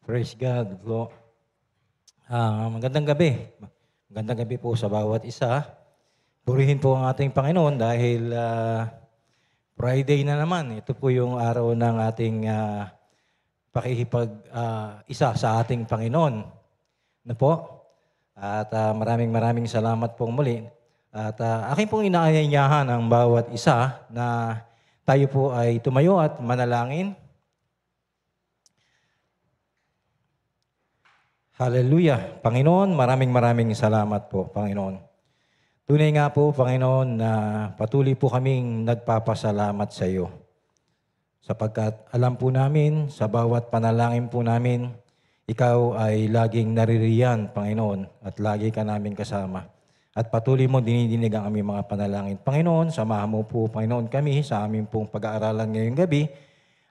Praise God. Magandang gabi. Magandang gabi po sa bawat isa. Purihin po ang ating Panginoon dahil Friday na naman. Ito po yung araw ng ating pakikipag-isa sa ating Panginoon. Na po? At maraming salamat pong muli. At aking pong inaanyayahan ang bawat isa na tayo po ay tumayo at manalangin. Hallelujah. Panginoon, maraming salamat po, Panginoon. Tunay nga po, Panginoon, na patuloy po kaming nagpapasalamat sa iyo. Sapagkat alam po namin, sa bawat panalangin po namin, ikaw ay laging naririyan, Panginoon, at lagi ka namin kasama. At patuloy mo dinidinig ang aming mga panalangin. Panginoon, samahan mo po, Panginoon, kami sa aming pong pag-aaralan ngayong gabi.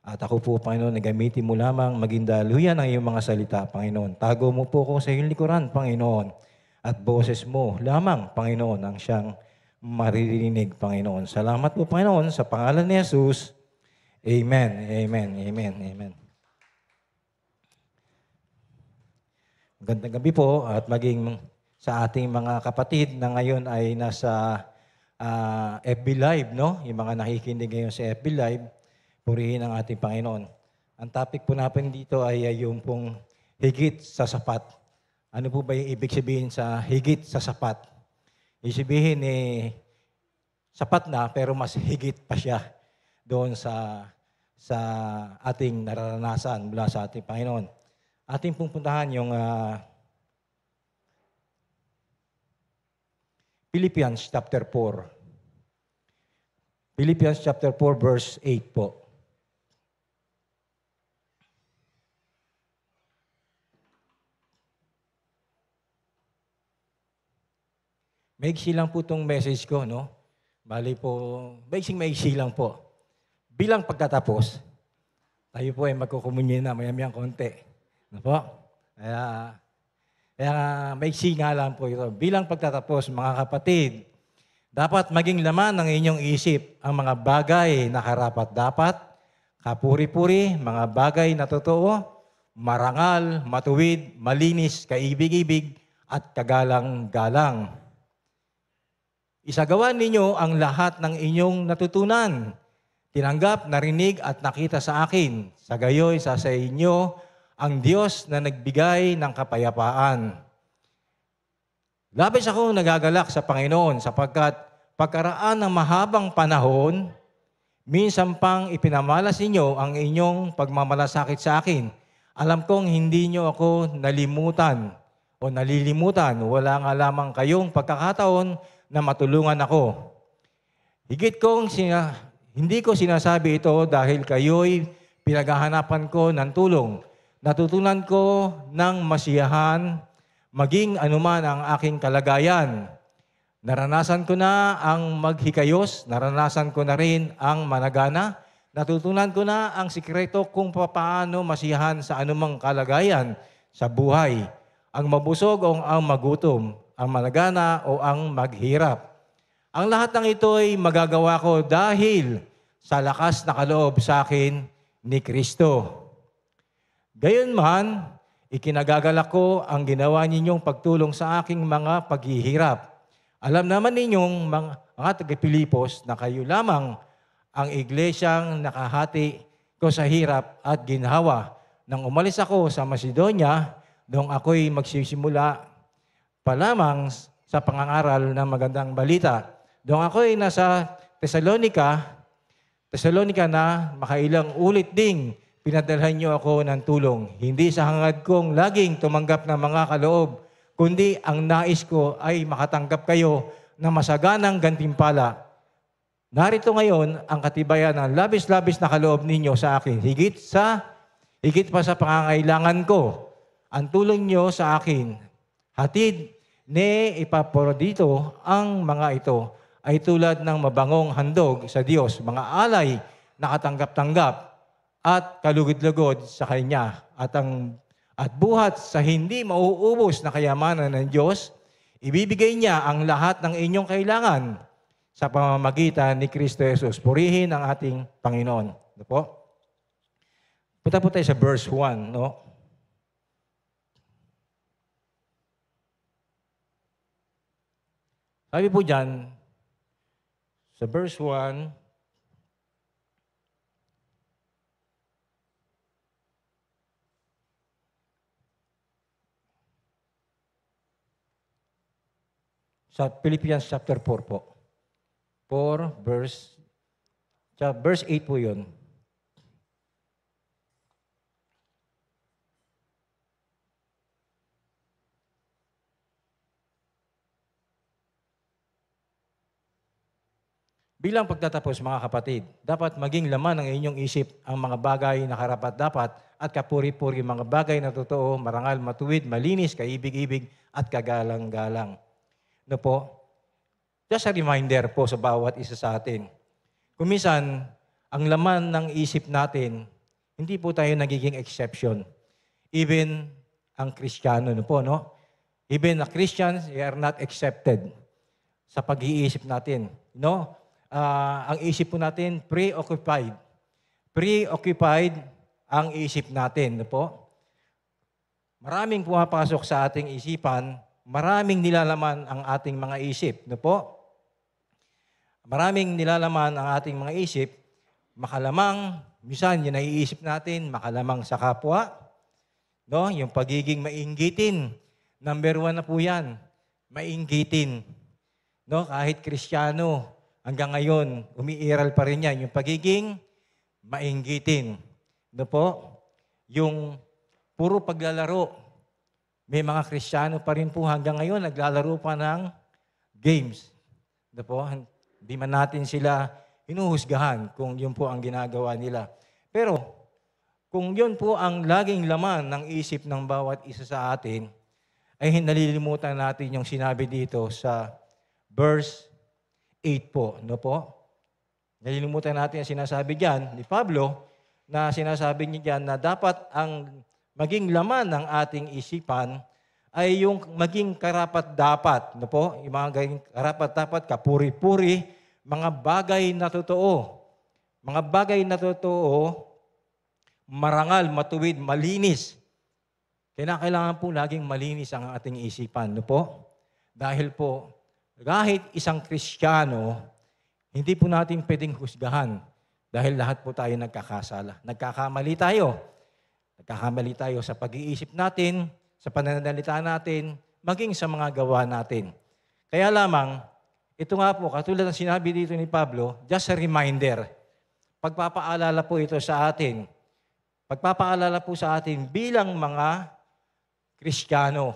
At ako po, Panginoon, nagamitin mo lamang maging daluyan ang iyong mga salita, Panginoon. Tago mo po ko sa iyong likuran, Panginoon. At boses mo lamang, Panginoon, ang siyang maririnig, Panginoon. Salamat po, Panginoon, sa pangalan ni Jesus. Amen, amen, amen, amen. Magandang gabi po at maging sa ating mga kapatid na ngayon ay nasa FB Live, no? Yung mga nakikinig ngayon sa FB Live, purihin ang ating Panginoon. Ang topic po natin dito ay yung pong higit sa sapat. Ano po ba yung ibig sabihin sa higit sa sapat? Ibig sabihin sapat na pero mas higit pa siya doon sa ating nararanasan mula sa ating Panginoon. Ating pupuntahan yung Philippians chapter 4. Philippians chapter 4 verse 8 po. Maiksi lang po itong message ko, no? Bali po, maiksi lang po. Bilang pagkatapos, tayo po ay magkukumunye na mayamiyang konti. Ano po? Kaya maiksi nga lang po ito. Bilang pagtatapos, mga kapatid, dapat maging laman ng inyong isip ang mga bagay na karapat-dapat, kapuri-puri, mga bagay na totoo, marangal, matuwid, malinis, kaibig-ibig, at kagalang-galang. Isagawa ninyo ang lahat ng inyong natutunan, tinanggap, narinig at nakita sa akin. Sa gayoy, sa inyo ang Diyos na nagbigay ng kapayapaan. Labis akong nagagalak sa Panginoon sapagkat pagkaraan ng mahabang panahon, minsan pang ipinamalas ninyo ang inyong pagmamalasakit sa akin. Alam kong hindi nyo ako nalimutan o nalilimutan. Wala nga lamang kayong pagkakataon na matulungan ako. Hindi ko sinasabi ito dahil kayo'y pinaghahanapan ko ng tulong. Natutunan ko ng masiyahan, maging anuman ang aking kalagayan. Naranasan ko na ang maghikayos, naranasan ko na rin ang managana. Natutunan ko na ang sikreto kung paano masiyahan sa anumang kalagayan sa buhay. Ang mabusog o ang magutom, ang managana o ang maghirap. Ang lahat ng ito ay magagawa ko dahil sa lakas na kaloob sa akin ni Kristo. Gayunman, ikinagagalak ko ang ginawa ninyong pagtulong sa aking mga paghihirap. Alam naman ninyong mga taga-Pilipos na kayo lamang ang iglesyang nakahati ko sa hirap at ginhawa. Nang umalis ako sa Macedonia, noong ako'y magsisimula pa lamang sa pangangaral ng magandang balita. Doon ako'y nasa Thessalonica na makailang ulit ding pinadalhan niyo ako ng tulong. Hindi sa hangad kong laging tumanggap ng mga kaloob, kundi ang nais ko ay makatanggap kayo ng masaganang gantimpala. Narito ngayon ang katibayan ng labis-labis na kaloob ninyo sa akin, higit pa sa pangangailangan ko. Ang tulong niyo sa akin, hatid ni Epaprodito, ang mga ito ay tulad ng mabangong handog sa Diyos, mga alay na katanggap-tanggap at kalugod-lugod sa Kanya. At buhat sa hindi mauubos na kayamanan ng Diyos, ibibigay niya ang lahat ng inyong kailangan sa pamamagitan ni Kristo Jesus. Purihin ang ating Panginoon. Ano po? Punta po tayo sa verse 1, no? Sabi po dyan, sa verse 1, sa Philippians chapter 4 po. 4 verse 8 po yun. Bilang pagtatapos, mga kapatid, dapat maging laman ng inyong isip ang mga bagay na karapat-dapat at kapuri-puri, mga bagay na totoo, marangal, matuwid, malinis, kaibig-ibig at kagalang-galang. No po? Just a reminder po sa bawat isa sa atin. Kung minsan, ang laman ng isip natin, hindi po tayo nagiging exception. Even ang Kristiyano, no po, no? Even the Christians, they are not accepted sa pag-iisip natin. No? Ang isip po natin, preoccupied. Preoccupied ang isip natin. No po? Maraming pumapasok sa ating isipan, maraming nilalaman ang ating mga isip. No po? Maraming nilalaman ang ating mga isip, makalamang, minsan yung naiisip natin, makalamang sa kapwa. No? Yung pagiging mainggitin. Number 1 na po yan, mainggitin. No? Kahit Kristiyano, hanggang ngayon, umiiral pa rin yan. Yung pagiging mainggitin. No po? Yung puro paglalaro. May mga Kristiyano pa rin po hanggang ngayon, naglalaro pa ng games. No po? Hindi man natin sila hinuhusgahan kung yun po ang ginagawa nila. Pero, kung yun po ang laging laman ng isip ng bawat isa sa atin, ay nalilimutan natin yung sinabi dito sa verse 8 po. No po? Nalilimutan natin ang sinasabi diyan ni Pablo na sinasabi niya diyan na dapat ang maging laman ng ating isipan ay yung maging karapat-dapat. No po? Yung mga karapat-dapat, kapuri-puri, mga bagay na totoo. Mga bagay na totoo, marangal, matuwid, malinis. Kailangan po laging malinis ang ating isipan. No po? Dahil po, kahit isang Kristiyano, hindi po natin pwedeng husgahan dahil lahat po tayo nagkakasala. Nagkakamali tayo. Nagkakamali tayo sa pag-iisip natin, sa pananalita natin, maging sa mga gawa natin. Kaya lamang, ito nga po, katulad ng sinabi dito ni Pablo, just a reminder. Pagpapaalala po ito sa atin. Pagpapaalala po sa atin bilang mga Kristiyano.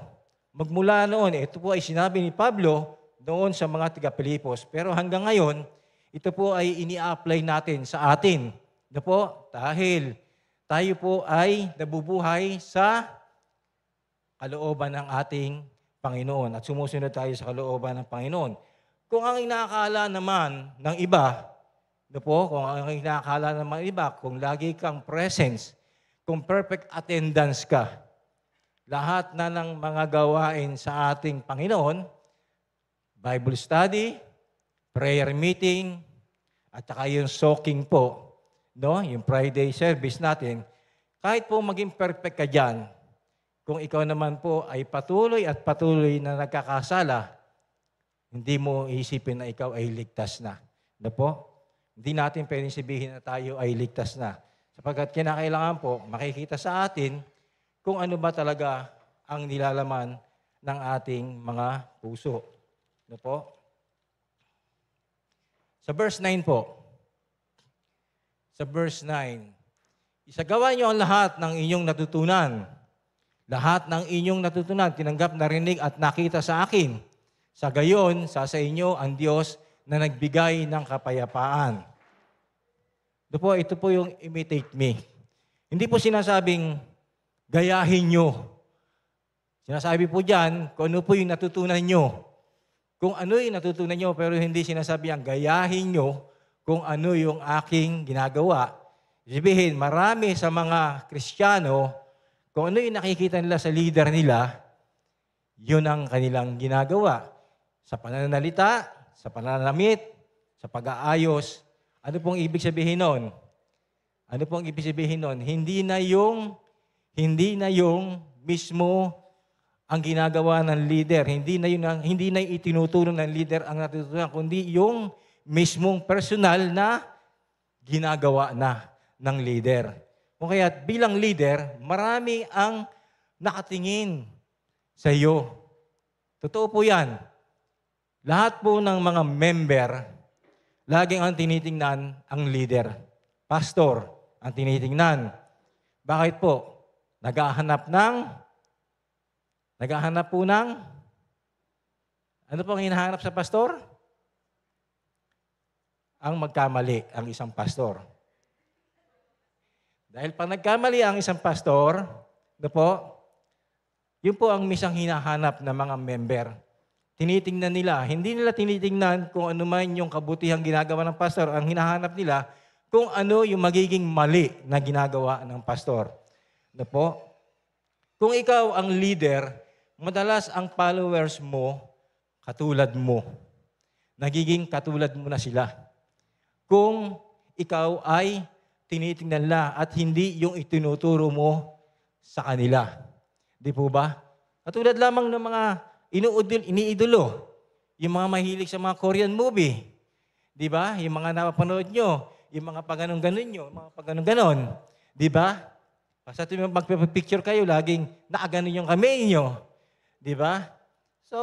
Magmula noon, ito po ay sinabi ni Pablo noon sa mga taga-Pilipos. Pero hanggang ngayon, ito po ay ini-apply natin sa atin. Ito po, dahil tayo po ay nabubuhay sa kalooban ng ating Panginoon at sumusunod tayo sa kalooban ng Panginoon. Kung ang inaakala naman ng iba, kung ang inaakala ng mga iba, kung lagi kang presence, kung perfect attendance ka, lahat na ng mga gawain sa ating Panginoon, Bible study, prayer meeting, at saka yung soaking po, no? Yung Friday service natin, kahit po maging perfect ka dyan, kung ikaw naman po ay patuloy at patuloy na nagkakasala, hindi mo isipin na ikaw ay ligtas na. No po? Hindi natin pwedeng sabihin na tayo ay ligtas na. Sapagkat kinakailangan po makikita sa atin kung ano ba talaga ang nilalaman ng ating mga puso. No po? Sa verse 9 po. Sa verse 9. Isagawa niyo ang lahat ng inyong natutunan. Lahat ng inyong natutunan, tinanggap, narinig at nakita sa akin. Sa gayon, sa inyo ang Diyos na nagbigay ng kapayapaan. Ito po yung imitate me. Hindi po sinasabing gayahin nyo. Sinasabi po dyan kung ano po yung natutunan nyo. Kung ano yung natutunan nyo, pero hindi sinasabi ang gayahin nyo kung ano yung aking ginagawa. Sabihin, marami sa mga Kristiyano, kung ano yung nakikita nila sa leader nila, yun ang kanilang ginagawa. Sa pananalita, sa pananamit, sa pag-aayos. Ano pong ibig sabihin nun? Ano pong ibig sabihin nun? Hindi na yung mismo ang ginagawa ng leader. Hindi na yung itinutulong ng leader ang natutunan, kundi yung mismong personal na ginagawa na ng leader. Kung kaya bilang leader, marami ang nakatingin sa iyo. Totoo po yan. Lahat po ng mga member, laging ang tinitingnan ang leader. Pastor, ang tinitingnan. Bakit po? Naghahanap po ng, ano po ang hinahanap sa pastor? Ang magkamali ang isang pastor. Dahil pag nagkamali ang isang pastor, yun po ang misang hinahanap ng mga member. Tinitingnan nila. Hindi nila tinitingnan kung ano man yung kabutihang ginagawa ng pastor. Ang hinahanap nila kung ano yung magiging mali na ginagawa ng pastor. Kung ikaw ang leader, madalas ang followers mo, katulad mo. Nagiging katulad mo na sila. Kung ikaw ay tinitingnan nila at hindi yung itinuturo mo sa kanila. Di po ba? Katulad lamang ng mga iniidolo. Yung mga mahilig sa mga Korean movie. Di ba? Yung mga napapanood nyo. Yung mga pag-ganon-ganon nyo. Mga pag-ganon-ganon. Di ba? Basta magpapicture kayo, laging nakaganon yung kamay nyo. Di ba? So,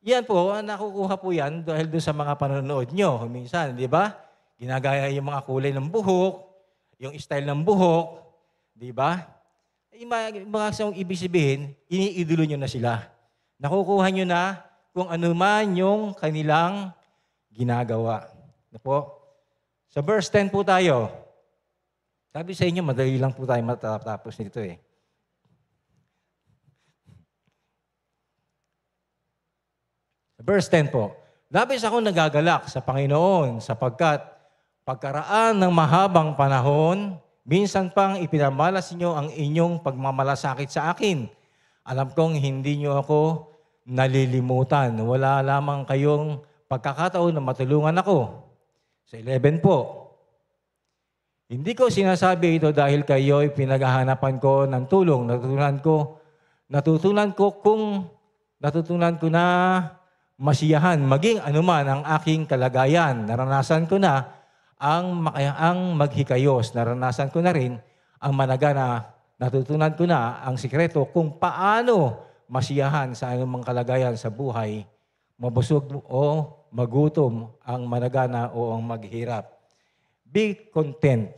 yan po, nakukuha po yan dahil doon sa mga panonood nyo. Minsan, di ba? Ginagaya yung mga kulay ng buhok, yung style ng buhok, di ba? Yung mga ibig sabihin, iniidolo nyo na sila. Nakukuha nyo na kung ano man yung kanilang ginagawa. Sa verse 10 po tayo. Sabi sa inyo, madali lang po tayo matatapos nito eh. Verse 10 po. Labis akong nagagalak sa Panginoon sapagkat pagkaraan ng mahabang panahon, minsan pang ipinamalas niyo ang inyong pagmamalasakit sa akin. Alam kong hindi niyo ako nalilimutan. Wala lamang kayong pagkakataon na matulungan ako. Sa 11 po. Hindi ko sinasabi ito dahil kayo'y pinaghahanapan ko ng tulong. Natutunan ko na masiyahan, maging anuman ang aking kalagayan. Naranasan ko na ang maghikayos. Naranasan ko na rin ang managana. Natutunan ko na ang sikreto kung paano masiyahan sa anumang kalagayan sa buhay, mabusog o magutom, ang managana o ang maghirap. Be content.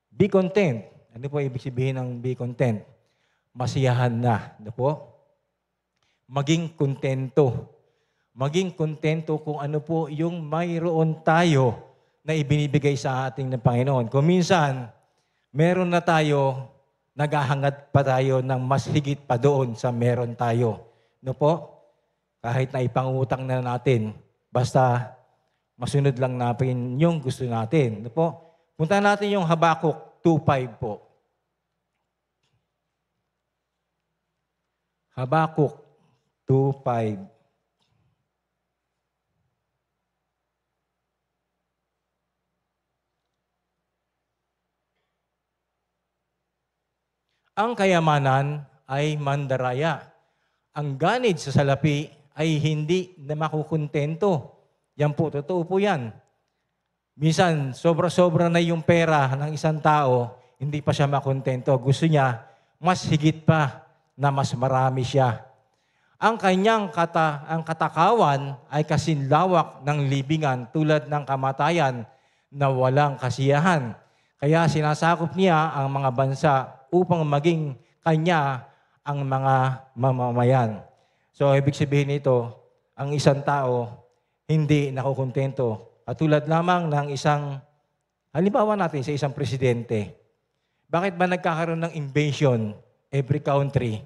Be content. Ano po ibig sabihin ng be content? Masiyahan na. Ano po? Maging kontento. Maging kontento kung ano po yung mayroon tayo na ibinibigay sa ating ng Panginoon. Kung minsan, meron na tayo, naghahangad pa tayo ng mas higit pa doon sa meron tayo. No po? Kahit na ipangutang na natin, basta masunod lang natin yung gusto natin. No po? Punta natin yung Habakuk 2:5 po. Habakuk 2:5. Ang kayamanan ay mandaraya. Ang ganid sa salapi ay hindi na makukontento. Yan po, totoo po yan. Minsan, sobra-sobra na yung pera ng isang tao, hindi pa siya makontento. Gusto niya, mas higit pa na mas marami siya. Ang kanyang ang katakawan ay kasinlawak ng libingan tulad ng kamatayan na walang kasiyahan. Kaya sinasakop niya ang mga bansa upang maging kanya ang mga mamamayan. So, ibig sabihin nito, ang isang tao hindi nakukontento. Katulad lamang ng isang, halimbawa natin sa isang presidente. Bakit ba nagkakaroon ng invasion every country?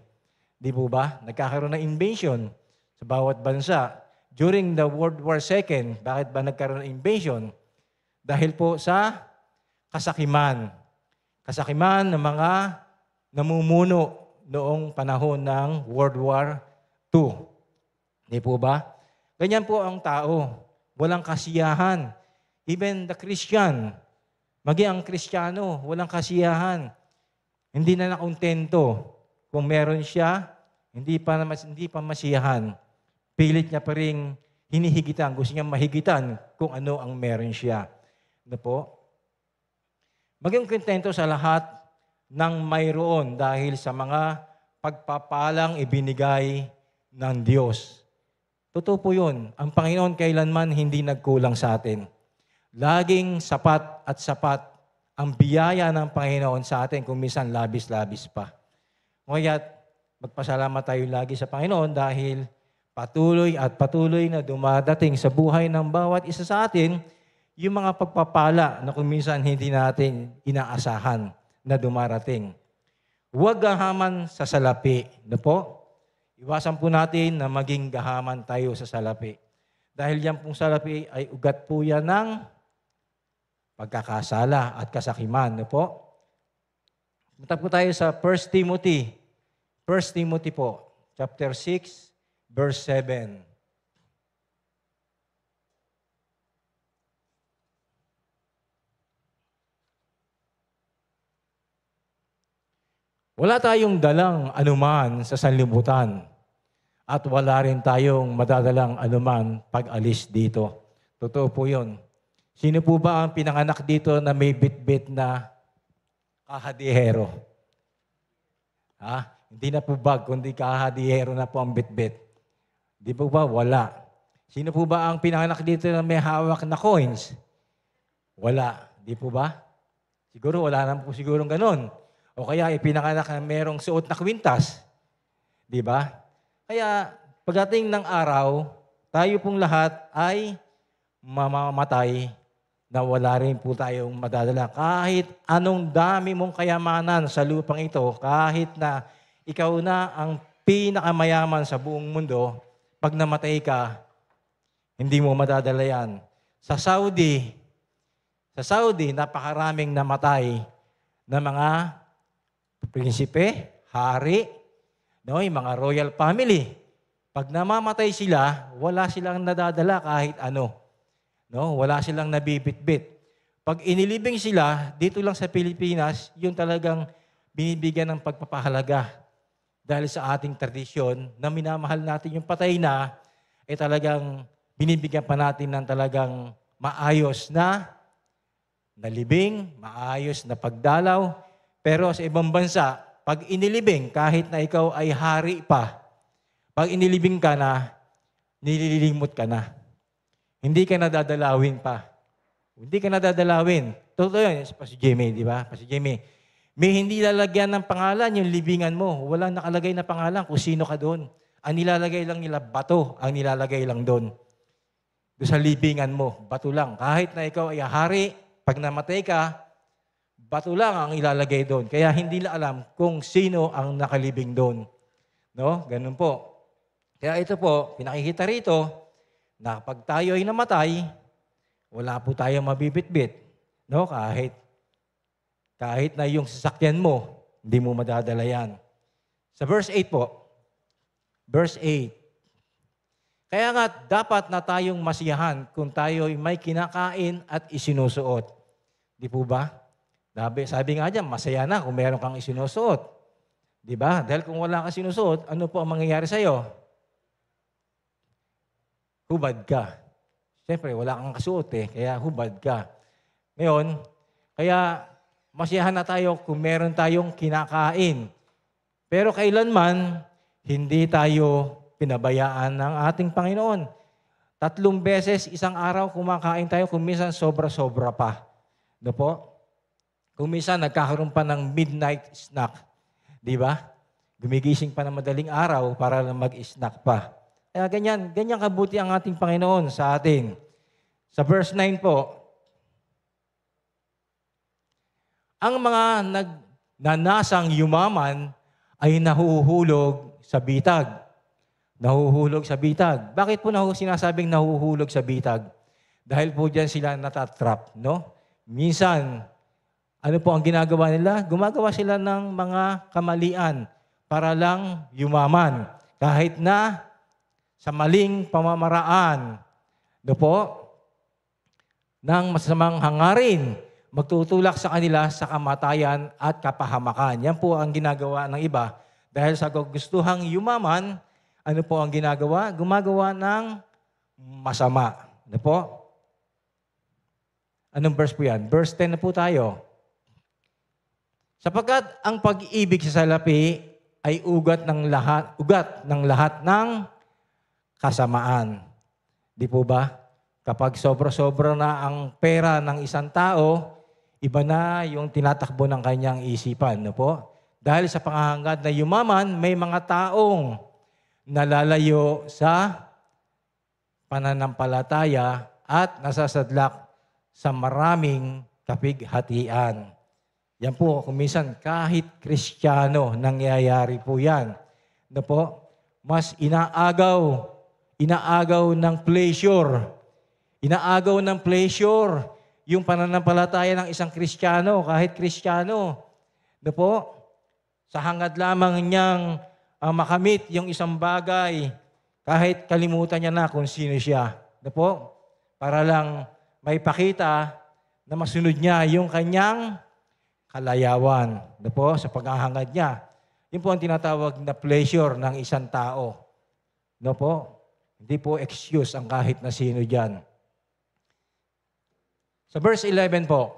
Di po ba? Nagkakaroon ng invasion sa bawat bansa. During the World War II, bakit ba nagkaroon ng invasion? Dahil po sa kasakiman. Kasakiman ng mga namumuno noong panahon ng World War II. Di po ba? Ganyan po ang tao. Walang kasiyahan. Even the Christian, maging ang Kristiyano, walang kasiyahan. Hindi na nakontento. kung meron siya, hindi pa masiyahan. Pilit niya pa rin hinihigitan. Gusto niya mahigitan kung ano ang meron siya. Ano po? Maging kontento sa lahat ng mayroon dahil sa mga pagpapalang ibinigay ng Diyos. Totoo po yun. Ang Panginoon kailanman hindi nagkulang sa atin. Laging sapat at sapat ang biyaya ng Panginoon sa atin kung minsan labis-labis pa. Ngaya't magpasalamat tayo lagi sa Panginoon dahil patuloy at patuloy na dumadating sa buhay ng bawat isa sa atin yung mga pagpapala na kung minsan hindi natin inaasahan na dumarating. Huwag gahaman sa salapi. No po? Iwasan po natin na maging gahaman tayo sa salapi. Dahil yan pong salapi ay ugat po yan ng pagkakasala at kasakiman. No po? Punta po tayo sa 1 Timothy. 1 Timothy po, chapter 6, verse 7. Wala tayong dalang anuman sa sanlibutan at wala rin tayong madadalang anuman pag-alis dito. Totoo po yun. Sino po ba ang pinanganak dito na may bit-bit na kahadihero? Hindi na po bag, kundi kahadihero na po ang bit-bit. Di po ba? Wala. Sino po ba ang pinanganak dito na may hawak na coins? Wala. Di po ba? Siguro wala naman po sigurong ganun. O kaya ipinanganak na merong suot na kwintas. Di ba? Kaya pagdating ng araw, tayo pong lahat ay mamamatay na wala rin po tayong madadala. Kahit anong dami mong kayamanan sa lupang ito, kahit na ikaw na ang pinakamayaman sa buong mundo, pag namatay ka, hindi mo madadala yan. Sa Saudi, napakaraming namatay na mga prinsipe, hari, no, yung mga royal family. Pag namamatay sila, wala silang nadadala kahit ano. No, wala silang nabibitbit. Pag inilibing sila, dito lang sa Pilipinas, yung talagang binibigyan ng pagpapahalaga. Dahil sa ating tradisyon na minamahal natin yung patay na, talagang binibigyan pa natin ng talagang maayos na libing, maayos na pagdalaw. Pero sa ibang bansa, pag inilibing, kahit na ikaw ay hari pa, pag inilibing ka na, nililimot ka na. Hindi ka nadadalawin pa. Hindi ka nadadalawin. Totoo yun, Pastor Jimmy, di ba? Pastor Jimmy, may hindi lalagyan ng pangalan yung libingan mo. Walang nakalagay na pangalan kung sino ka doon. Ang nilalagay lang nila, bato ang nilalagay lang doon. Doon sa libingan mo, bato lang. Kahit na ikaw ay hari, pag namatay ka, bato lang ang ilalagay doon. Kaya hindi na alam kung sino ang nakalibing doon. No? Ganun po. Kaya ito po, pinakikita rito, na pag tayo ay namatay, wala po tayong mabibitbit. No? Kahit na yung sasakyan mo, hindi mo madadala yan. Sa verse 8 po, verse 8, kaya nga dapat na tayong masiyahan kung tayo ay may kinakain at isinusuot. Di po ba? Sabi nga dyan, masaya na kung meron kang isinusuot. Di ba? Dahil kung wala kang sinusuot, ano po ang mangyayari sa'yo? Hubad ka. Siyempre, wala kang kasuot kaya hubad ka. Ngayon, kaya masiyahan na tayo kung meron tayong kinakain. Pero kailanman, hindi tayo pinabayaan ng ating Panginoon. 3 beses isang araw kumakain tayo, kung minsan sobra-sobra pa. No po? Kung minsan nagkakaroon pa ng midnight snack. Di ba? Gumigising pa ng madaling araw para mag-snack pa. Kaya ganyan kabuti ang ating Panginoon sa atin. Sa verse 9 po, ang mga nagnanasang yumaman ay nahuhulog sa bitag. Nahuhulog sa bitag. Bakit po sinasabing nahuhulog sa bitag? Dahil po dyan sila natatrap, no? Minsan, ano po ang ginagawa nila? Gumagawa sila ng mga kamalian para lang yumaman. Kahit na sa maling pamamaraan, no po, ng masamang hangarin, magtutulak sa kanila sa kamatayan at kapahamakan. Yan po ang ginagawa ng iba Dahil sa gustuhang yumaman, ano po ang ginagawa? Gumagawa ng masama. Ano po? Anong verse po yan? Verse 10 na po tayo. Sapagkat ang pag-ibig sa salapi ay ugat ng lahat ng kasamaan. Di po ba? Kapag sobra-sobra na ang pera ng isang tao, iba na yung tinatakbo ng kanyang isipan. No po? Dahil sa pangahangad na yumaman, may mga taong nalalayo sa pananampalataya at nasasadlak sa maraming kapighatian. Yan po, kung minsan kahit Kristiyano, nangyayari po yan. No po? Mas inaagaw ng pleasure. Inaagaw ng pleasure yung pananampalataya ng isang Kristiyano, kahit Kristiyano. No po? Sa hangad lamang niyang makamit yung isang bagay, kahit kalimutan niya na kung sino siya. No po? Para lang may pakita na masunod niya yung kanyang kalayawan. No po? Sa paghahangad niya. Yun po ang tinatawag na pleasure ng isang tao. No po? Hindi po excuse ang kahit na sino dyan. Sa verse 11 po,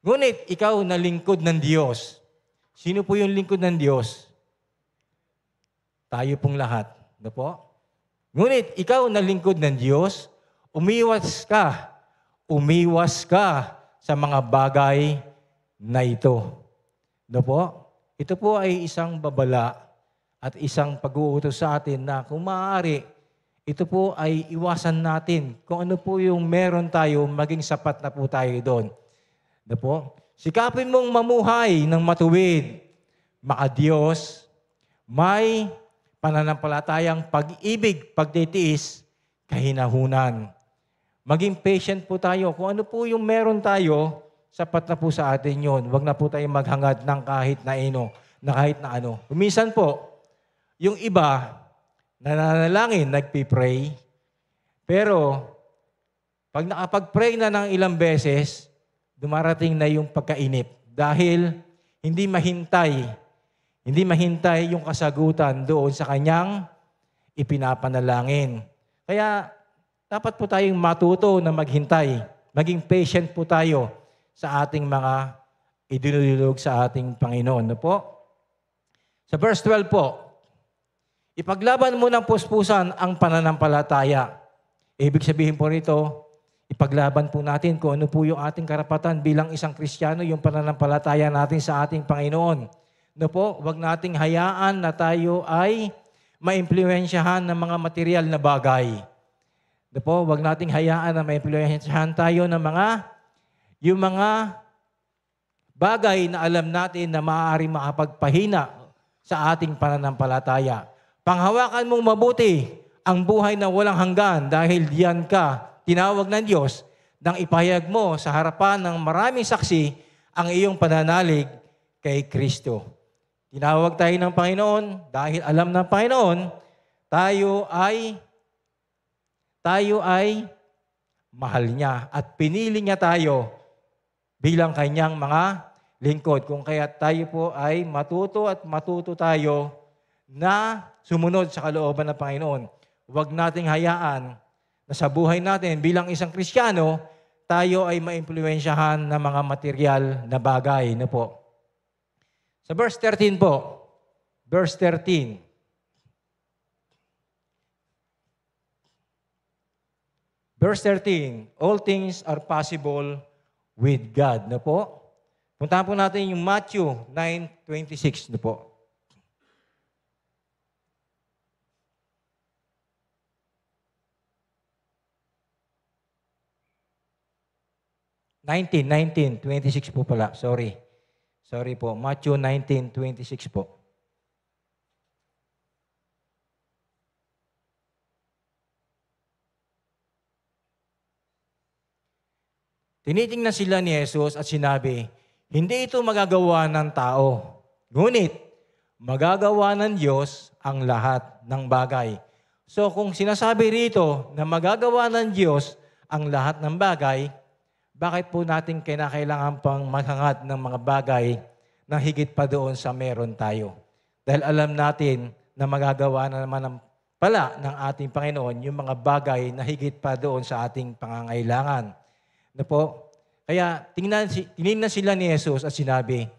ngunit ikaw na lingkod ng Diyos. Sino po yung lingkod ng Diyos? Tayo pong lahat. No po? Ngunit ikaw na lingkod ng Diyos, umiwas ka sa mga bagay na ito. No po? Ito po ay isang babala at isang pag-uutos sa atin na kung maaari, ito po ay iwasan natin. Kung ano po yung meron tayo, maging sapat na po tayo doon. No po? Sikapin mong mamuhay ng matuwid, maka-Diyos, may pananampalatayang pag-ibig, pagtitiis, kahinahunan. Maging patient po tayo. Kung ano po yung meron tayo, sapat na po sa atin yun. Huwag na po tayo maghangad ng kahit na ano. Minsan po, yung iba, nananalangin, nagpipray, pero pag nakapag-pray na ng ilang beses, dumarating na yung pagkainip dahil hindi mahintay yung kasagutan doon sa kanyang ipinapanalangin. Kaya dapat po tayong matuto na maghintay. Maging patient po tayo sa ating mga idinulog sa ating Panginoon. No po? Sa verse 12 po, ipaglaban mo ng puspusan ang pananampalataya. Ibig sabihin po rito, ipaglaban po natin kung ano po yung ating karapatan bilang isang Kristiyano, yung pananampalataya natin sa ating Panginoon. No po, huwag nating hayaan na tayo ay maimpluwensyahan ng mga material na bagay. No po, huwag nating hayaan na maimpluwensyahan tayo ng yung mga bagay na alam natin na maaaring makapagpahina sa ating pananampalataya. Panghawakan mong mabuti ang buhay na walang hanggan dahil diyan ka tinawag ng Diyos nang ipahayag mo sa harapan ng maraming saksi ang iyong pananalig kay Kristo. Tinawag tayo ng Panginoon dahil alam ng Panginoon, tayo ay mahal niya at pinili niya tayo bilang kanyang mga lingkod. Kung kaya tayo po ay matuto tayo na sumunod sa kalooban ng Panginoon. Huwag nating hayaan na sa buhay natin bilang isang Kristiyano, tayo ay maimpluwensyahan ng mga material na bagay. Na po. Sa verse 13 po, verse 13. Verse 13, all things are possible with God. Na po. Puntahan po natin yung Matthew 9:26. Na po. 26 po pala. Sorry po. Matthew 19:26 po. Tinitingnan sila ni Jesus at sinabi, hindi ito magagawa ng tao. Ngunit, magagawa ng Diyos ang lahat ng bagay. So kung sinasabi rito na magagawa ng Diyos ang lahat ng bagay, bakit po natin kinakailangan pang maghangad ng mga bagay na higit pa doon sa meron tayo. Dahil alam natin na magagawa na naman pala ng ating Panginoon yung mga bagay na higit pa doon sa ating pangangailangan. No po? Kaya tinignan sila ni Jesus at sinabi,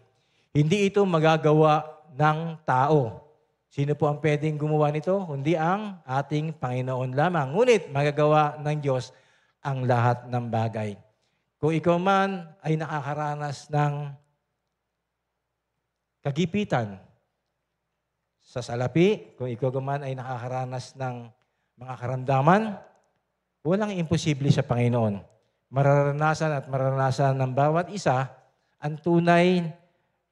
hindi ito magagawa ng tao. Sino po ang pwedeng gumawa nito? Kundi ang ating Panginoon lamang. Ngunit magagawa ng Diyos ang lahat ng bagay. Kung ikaw man ay nakakaranas ng kagipitan sa salapi, kung ikaw man ay nakakaranas ng mga karamdaman, walang imposible sa Panginoon. Mararanasan ng bawat isa ang tunay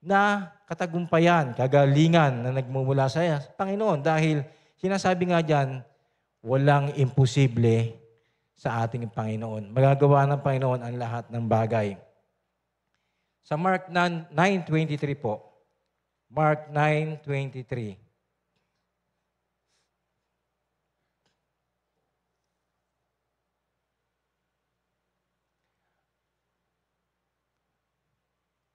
na katagumpayan, kagalingan na nagmumula sa Panginoon. Dahil sinasabi nga dyan, walang imposible sa ating Panginoon. Magagawa ng Panginoon ang lahat ng bagay. Sa Mark 9:23 po, Mark 9:23.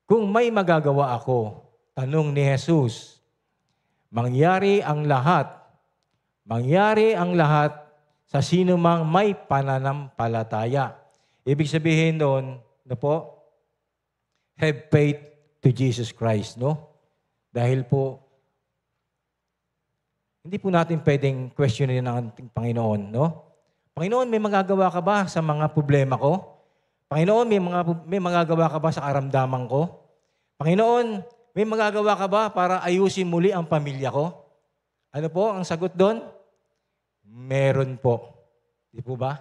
Kung may magagawa ako, tanong ni Jesus, mangyari ang lahat sa sino mang may pananampalataya. Ibig sabihin doon, have faith to Jesus Christ, no? Dahil po, hindi po natin pwedeng questionin ang ating Panginoon, no? Panginoon, may magagawa ka ba sa mga problema ko? Panginoon, may magagawa ka ba sa karamdaman ko? Panginoon, may magagawa ka ba para ayusin muli ang pamilya ko? Ano po ang sagot doon? Meron po. Di po ba?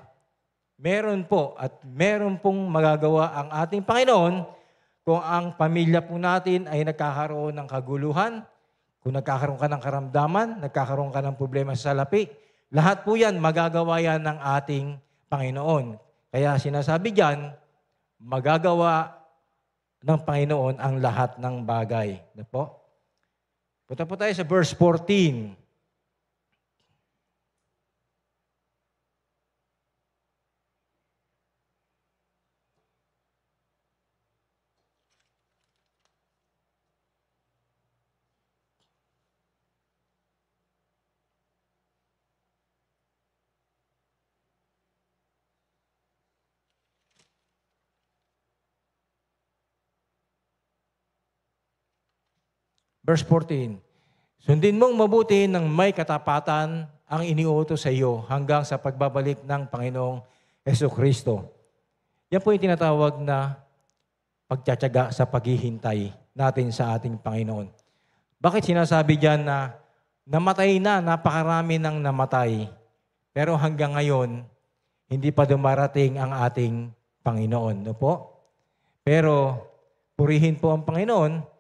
Meron po at meron pong magagawa ang ating Panginoon kung ang pamilya po natin ay nagkakaroon ng kaguluhan, kung nagkakaroon ka ng karamdaman, nagkakaroon ka ng problema sa salapi, lahat po yan, magagawa yan ng ating Panginoon. Kaya sinasabi diyan, magagawa ng Panginoon ang lahat ng bagay. Ano po? Punta po tayo sa verse 14. Verse 14, sundin mong mabuti ng may katapatan ang iniuutos sa iyo hanggang sa pagbabalik ng Panginoong Jesucristo. Yan po yung tinatawag na pagtsatsaga sa paghihintay natin sa ating Panginoon. Bakit sinasabi diyan na namatay na, napakarami ng namatay, pero hanggang ngayon, hindi pa dumarating ang ating Panginoon. No po? Pero purihin po ang Panginoon.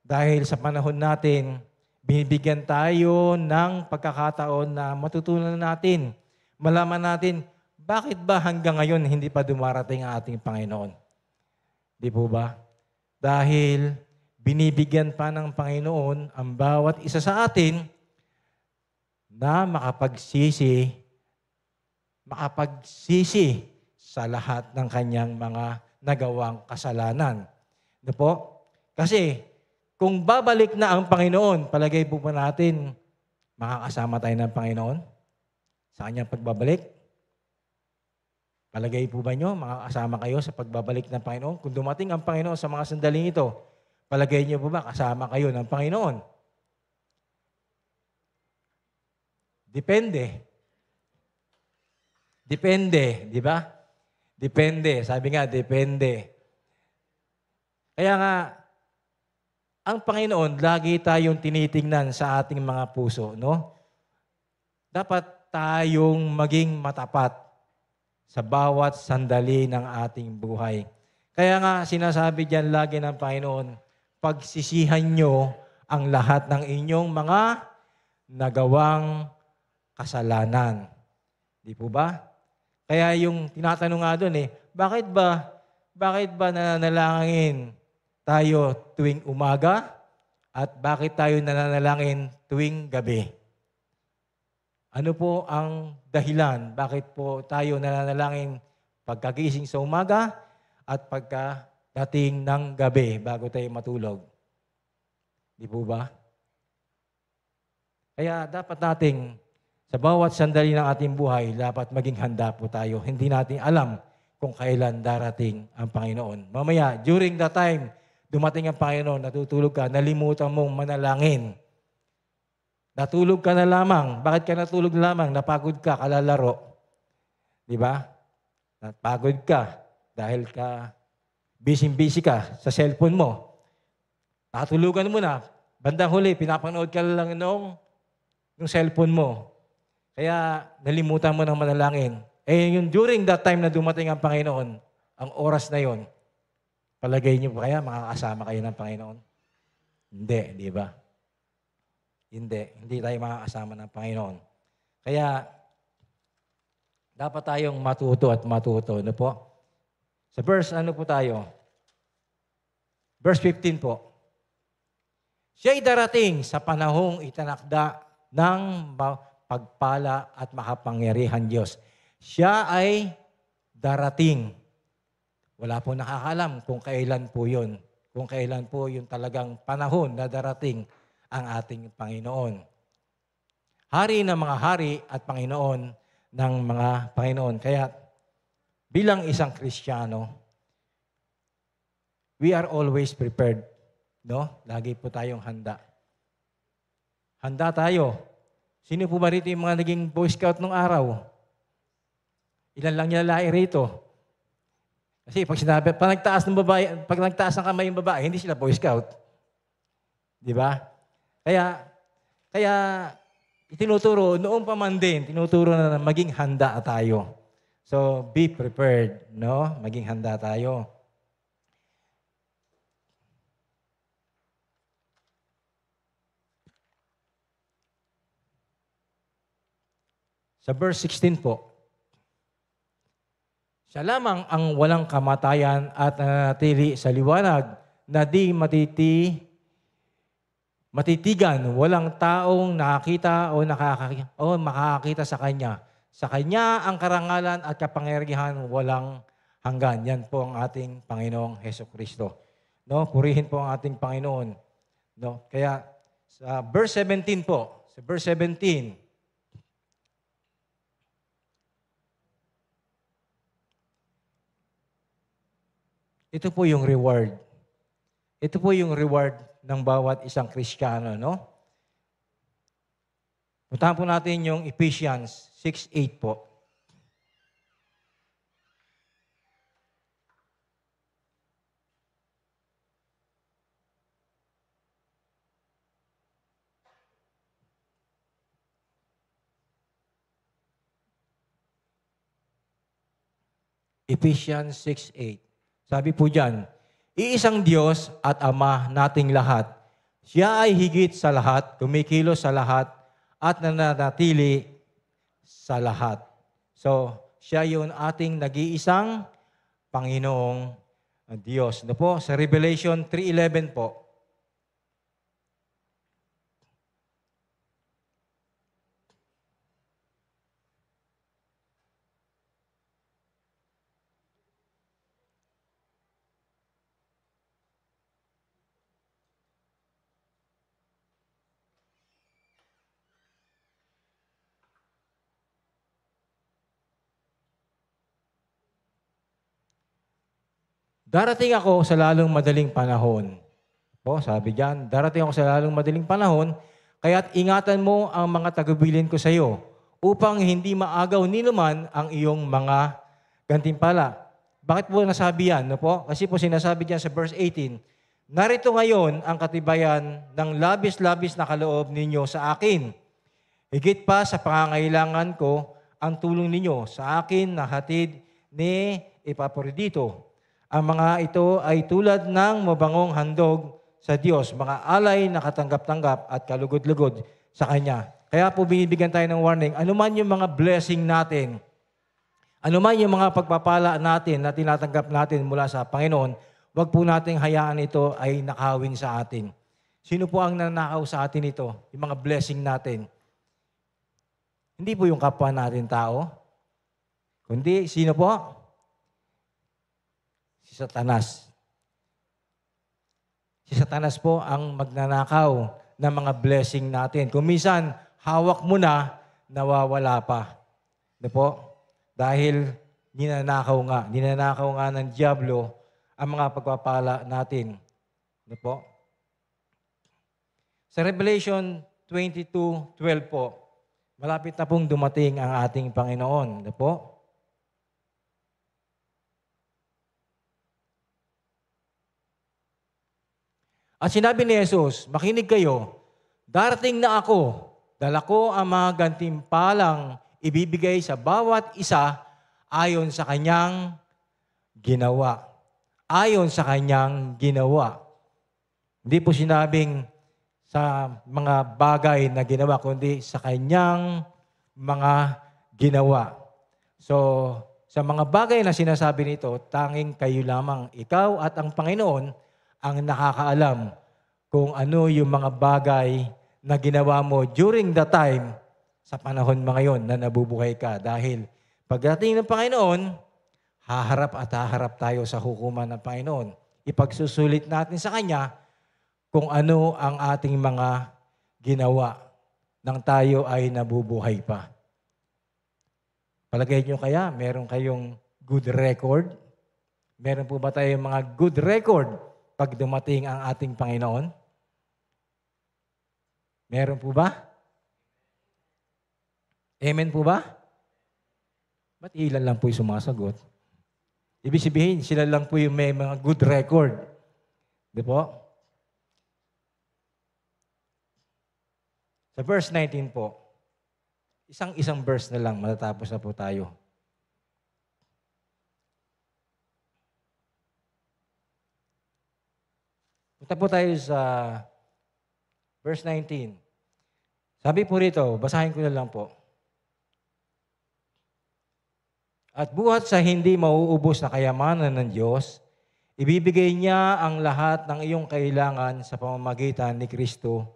Dahil sa panahon natin, binibigyan tayo ng pagkakataon na matutunan natin, malaman natin, bakit ba hanggang ngayon hindi pa dumarating ang ating Panginoon? Di po ba? Dahil binibigyan pa ng Panginoon ang bawat isa sa atin na makapagsisi sa lahat ng kanyang mga nagawang kasalanan. Di po? Kasi, kung babalik na ang Panginoon, palagay po ba natin, makakasama tayo ng Panginoon sa kanyang pagbabalik? Palagay po ba nyo, makakasama kayo sa pagbabalik ng Panginoon? Kung dumating ang Panginoon sa mga sandaling ito, palagay nyo po ba, kasama kayo ng Panginoon? Depende. Depende, di ba? Depende. Sabi nga, depende. Kaya nga, ang Panginoon, lagi tayong tinitingnan sa ating mga puso, no? Dapat tayong maging matapat sa bawat sandali ng ating buhay. Kaya nga, sinasabi diyan lagi ng Panginoon, pagsisihan nyo ang lahat ng inyong mga nagawang kasalanan. Di po ba? Kaya yung tinatanong nga doon bakit ba nananalangin tayo tuwing umaga at bakit tayo nananalangin tuwing gabi? Ano po ang dahilan? Bakit po tayo nananalangin pagkagising sa umaga at pagkadating ng gabi bago tayo matulog? Di po ba? Kaya dapat nating sa bawat sandali ng ating buhay, dapat maging handa po tayo. Hindi natin alam kung kailan darating ang Panginoon. Mamaya, during the time, dumating ang Panginoon, natutulog ka, nalimutan mong manalangin. Natulog ka na lamang. Bakit ka natulog na lamang? Napagod ka, kalalaro. Di ba? Napagod ka dahil ka busy ka sa cellphone mo. Natulugan mo na. Bandang huli, pinapanood ka lang ng cellphone mo. Kaya nalimutan mo ng manalangin. Yung during that time na dumating ang Panginoon, ang oras na yon, palagay niyo ba kaya makakasama kayo ng Panginoon? Hindi, di ba? Hindi tayo makakasama ng Panginoon. Kaya dapat tayong matuto at matuto. Ano po? Sa verse, ano po tayo? Verse 15 po. Siya'y darating sa panahong itinakda ng pagpala at makapangyarihan Diyos. Siya ay darating. Wala po nakakalam kung kailan po yun. Kung kailan po yung talagang panahon na darating ang ating Panginoon. Hari ng mga hari at Panginoon ng mga Panginoon. Kaya bilang isang Kristiyano, we are always prepared. No? Lagi po tayong handa. Handa tayo. Sino po ba rito yung mga naging Boy Scout nung araw? Ilan lang nilalaki rito? Kasi pag nagtaas ng kamay yung babae, hindi sila Boy Scout. Di ba? Kaya itinuturo, noong pa man din, tinuturo na maging handa tayo. So, be prepared, no? Maging handa tayo. Sa verse 16 po, siya lamang ang walang kamatayan at nananatili sa liwanag na di matitigan, walang taong nakakita o makakakita sa Kanya. Sa Kanya ang karangalan at kapangyarihan walang hanggan. Yan po ang ating Panginoong Hesukristo. No? Purihin po ang ating Panginoon. No? Kaya sa verse 17 po, sa verse 17, ito po yung reward. Ito po yung reward ng bawat isang Kristiyano, no? Puntahan po natin yung Ephesians 6:8 po. Ephesians 6:8. Sabi po dyan, iisang Diyos at Ama nating lahat. Siya ay higit sa lahat, kumikilos sa lahat, at nananatili sa lahat. So, siya yun ating nag-iisang Panginoong Diyos. No po? Sa Revelation 3:11 po. Darating ako sa lalong madaling panahon. Po, sabi diyan, darating ako sa lalong madaling panahon, kaya't ingatan mo ang mga tagubilin ko sa iyo, upang hindi maagaw ni naman ang iyong mga gantimpala. Bakit po nasabi yan? No po? Kasi po sinasabi diyan sa verse 18, narito ngayon ang katibayan ng labis-labis na kaloob ninyo sa akin. Higit pa sa pangangailangan ko, ang tulong ninyo sa akin na hatid ni Epaprodito. Ang mga ito ay tulad ng mabangong handog sa Diyos, mga alay na katanggap-tanggap at kalugod-lugod sa Kanya. Kaya po binibigyan tayo ng warning, anuman yung mga blessing natin, anuman yung mga pagpapala natin na tinatanggap natin mula sa Panginoon, wag po nating hayaan ito ay nakawin sa atin. Sino po ang nanakaw sa atin ito? Yung mga blessing natin. Hindi po yung kapwa natin tao, kundi sino po? Si Satanas. Si Satanas po ang magnanakaw ng mga blessing natin. Kung minsan, hawak mo na, nawawala pa. Ano po? Dahil ninanakaw nga ng diablo ang mga pagpapala natin. Ano po? Sa Revelation 22:12 po, malapit na pong dumating ang ating Panginoon. Ano po? At sinabi ni Jesus, makinig kayo, darating na ako, dala ko ang mga gantimpalang ibibigay sa bawat isa ayon sa kanyang ginawa. Ayon sa kanyang ginawa. Hindi po sinabing sa mga bagay na ginawa, kundi sa kanyang mga ginawa. So, sa mga bagay na sinasabi nito, tanging kayo lamang, ikaw at ang Panginoon, ang nakakaalam kung ano yung mga bagay na ginawa mo during the time sa panahon mo ngayon na nabubuhay ka. Dahil pagdating ng Panginoon, haharap tayo sa hukuman ng Panginoon. Ipagsusulit natin sa Kanya kung ano ang ating mga ginawa nang tayo ay nabubuhay pa. Palagay nyo kaya, meron kayong good record? Meron po ba tayong mga good record pag dumating ang ating Panginoon? Meron po ba? Amen po ba? Ba't ilan lang po yung sumasagot? Ibig sabihin, sila lang po yung may mga good record. Di po? Sa verse 19 po, isang verse na lang, matatapos na po tayo. Punta po tayo sa verse 19. Sabi po rito, basahin ko na lang po. At buhat sa hindi mauubos na kayamanan ng Diyos, ibibigay niya ang lahat ng iyong kailangan sa pamamagitan ni Kristo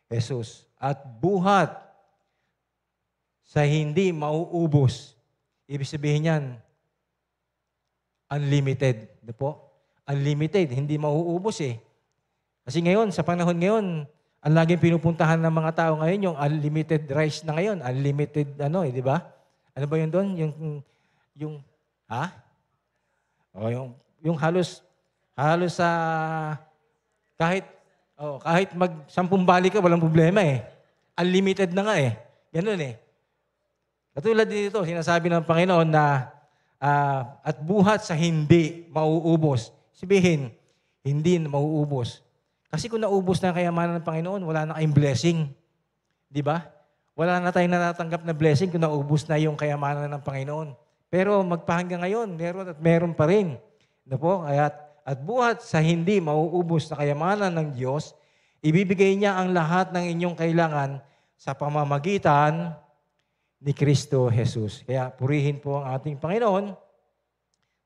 Jesus. At buhat sa hindi mauubos, ibig sabihin yan, unlimited. Ano po? Unlimited, hindi mauubos eh. Kasi ngayon, sa panahon ngayon, ang laging pinupuntahan ng mga tao ngayon, yung unlimited rice na ngayon, unlimited di ba? Ano ba yun doon? O yung halos sa kahit mag-10 balik ka, walang problema eh. Unlimited na nga eh. Ganun eh. Katulad dito, sinasabi ng Panginoon na at buhat sa hindi mauubos. Sabihin, hindi na mauubos. Kasi kung naubos na ang kayamanan ng Panginoon, wala na kayong blessing. Di ba? Wala na tayong natatanggap na blessing kung naubos na yung kayamanan ng Panginoon. Pero magpahanggang ngayon, meron pa rin. Ano po? At buhat sa hindi mauubos na kayamanan ng Diyos, ibibigay niya ang lahat ng inyong kailangan sa pamamagitan ni Kristo Jesus. Kaya purihin po ang ating Panginoon.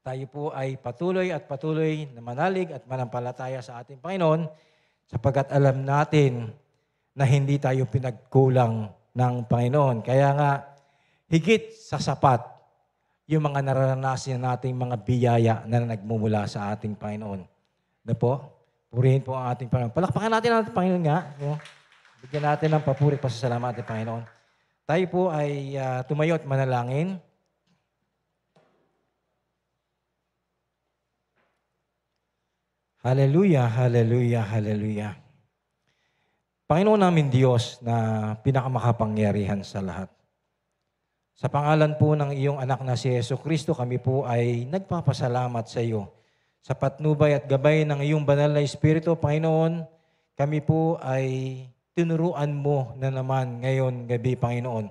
Tayo po ay patuloy na manalig at manampalataya sa ating Panginoon sapagkat alam natin na hindi tayo pinagkulang ng Panginoon. Kaya nga, higit sa sapat yung mga nararanasan nating mga biyaya na nagmumula sa ating Panginoon. Na po? Purihin po ang ating Panginoon. Palakpakan natin ang ating Panginoon nga. Bigyan natin ng papuri pa sa salamat ating Panginoon. Tayo po ay tumayo at manalangin. Hallelujah, hallelujah, hallelujah. Panginoon namin Diyos na pinakamakapangyarihan sa lahat. Sa pangalan po ng iyong anak na si Jesucristo, kami po ay nagpapasalamat sa iyo. Sa patnubay at gabay ng iyong banal na Espiritu, Panginoon, kami po ay tinuruan mo na naman ngayon gabi, Panginoon,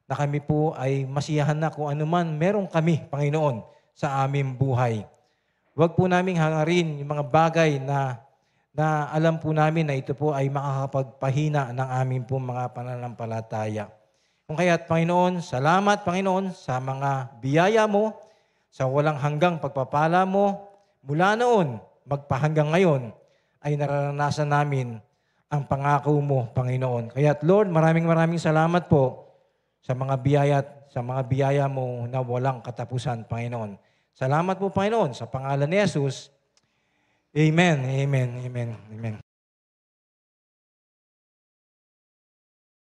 na kami po ay masiyahan na kung anuman meron kami, Panginoon, sa aming buhay. Huwag po naming hangarin yung mga bagay na alam po namin na ito po ay makakapagpahina ng aming po mga pananampalataya. Kung kaya't, Panginoon, salamat, Panginoon, sa mga biyaya mo, sa walang hanggang pagpapala mo, mula noon, magpahanggang ngayon, ay nararanasan namin ang pangako mo, Panginoon. Kaya't, Lord, maraming salamat po sa mga biyaya mo na walang katapusan, Panginoon. Salamat po, Panginoon, sa pangalan ni Jesus. Amen, amen, amen, amen.